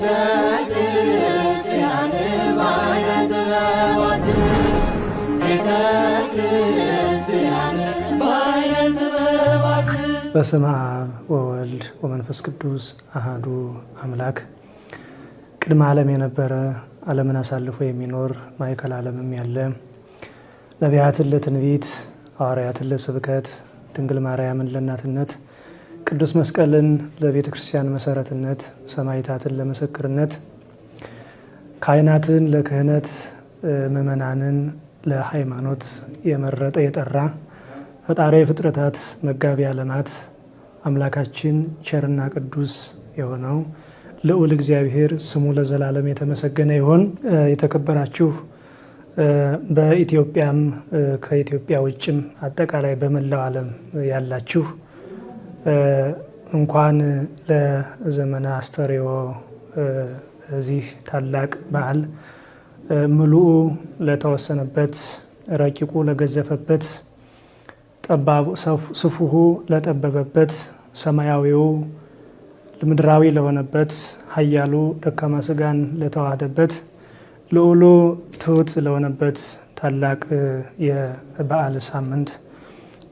ቤተ ክርስቲያን ባሕረ ጥበባት ቤተ ክርስቲያን ባሕረ ጥበባት። በስመ አብ ወወልድ ወመንፈስ ቅዱስ አሐዱ አምላክ። ቅድመ ዓለም የነበረ ዓለምን አሳልፎ የሚኖር ማእከለ ዓለምም ያለ ነቢያትን ለትንቢት ሐዋርያትን ለስብከት ድንግል ማርያምን ለእናትነት ቅዱስ መስቀልን ለቤተ ክርስቲያን መሰረትነት ሰማዕታትን ለምስክርነት ካህናትን ለክህነት ምእመናንን ለሃይማኖት የመረጠ የጠራ ፈጣሪ ፍጥረታት መጋቢ ዓለማት አምላካችን ቸርና ቅዱስ የሆነው ልዑል እግዚአብሔር ስሙ ለዘላለም የተመሰገነ ይሁን። የተከበራችሁ በኢትዮጵያም ከኢትዮጵያ ውጭም አጠቃላይ በመላው ዓለም ያላችሁ እንኳን ለዘመነ አስተርእዮ እዚህ ታላቅ በዓል ምሉኡ ለተወሰነበት ረቂቁ ለገዘፈበት ስፉሁ ለጠበበበት ሰማያዊው ምድራዊ ለሆነበት ኃያሉ ደካማ ስጋን ለተዋሃደበት ልዑሉ ትሑት ለሆነበት ታላቅ የበዓል ሳምንት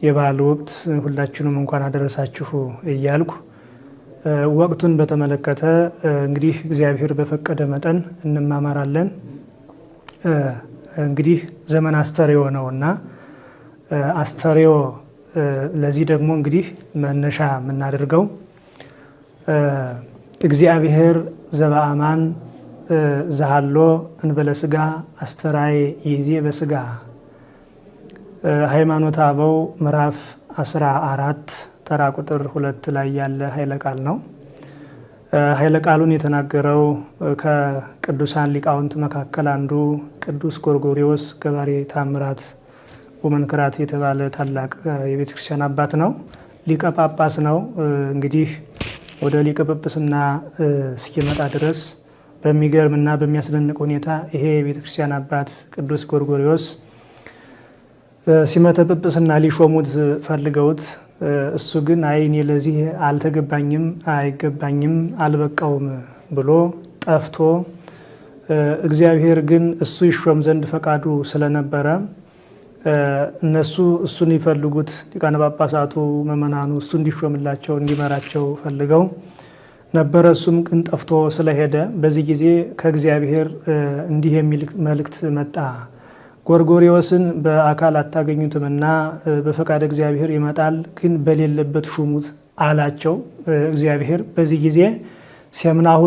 የበዓል ወቅት ሁላችሁንም እንኳን አደረሳችሁ እያልኩ ወቅቱን በተመለከተ እንግዲህ እግዚአብሔር በፈቀደ መጠን እንማማራለን። እንግዲህ ዘመን አስተርእዮ ነውና አስተርእዮ ለዚህ ደግሞ እንግዲህ መነሻ የምናደርገው እግዚአብሔር ዘበአማን ዘሃሎ እንበለ ስጋ አስተርአየ ይእዜ በስጋ ሃይማኖተ አበው ምዕራፍ 14 ተራ ቁጥር 2 ላይ ያለ ኃይለ ቃል ነው። ኃይለ ቃሉን የተናገረው ከቅዱሳን ሊቃውንት መካከል አንዱ ቅዱስ ጎርጎርዮስ ገባሬ ታምራት ወመንክራት የተባለ ታላቅ የቤተ ክርስቲያን አባት ነው። ሊቀ ጳጳስ ነው። እንግዲህ ወደ ሊቀ ጵጵስና እስኪመጣ ድረስ በሚገርምና በሚያስደንቅ ሁኔታ ይሄ የቤተ ክርስቲያን አባት ቅዱስ ጎርጎርዮስ ሲመተ ጵጵስና ሊሾሙት ፈልገውት እሱ ግን አይ እኔ ለዚህ አልተገባኝም፣ አይገባኝም፣ አልበቃውም ብሎ ጠፍቶ እግዚአብሔር ግን እሱ ይሾም ዘንድ ፈቃዱ ስለነበረ እነሱ እሱን ይፈልጉት ሊቃነ ጳጳሳቱ ምእመናኑ እሱ እንዲሾምላቸው እንዲመራቸው ፈልገው ነበረ። እሱም ግን ጠፍቶ ስለሄደ በዚህ ጊዜ ከእግዚአብሔር እንዲህ የሚል መልእክት መጣ። ጎርጎርዮስን በአካል አታገኙትምና በፈቃድ እግዚአብሔር ይመጣል፣ ግን በሌለበት ሹሙት አላቸው እግዚአብሔር። በዚህ ጊዜ ሴምናሁ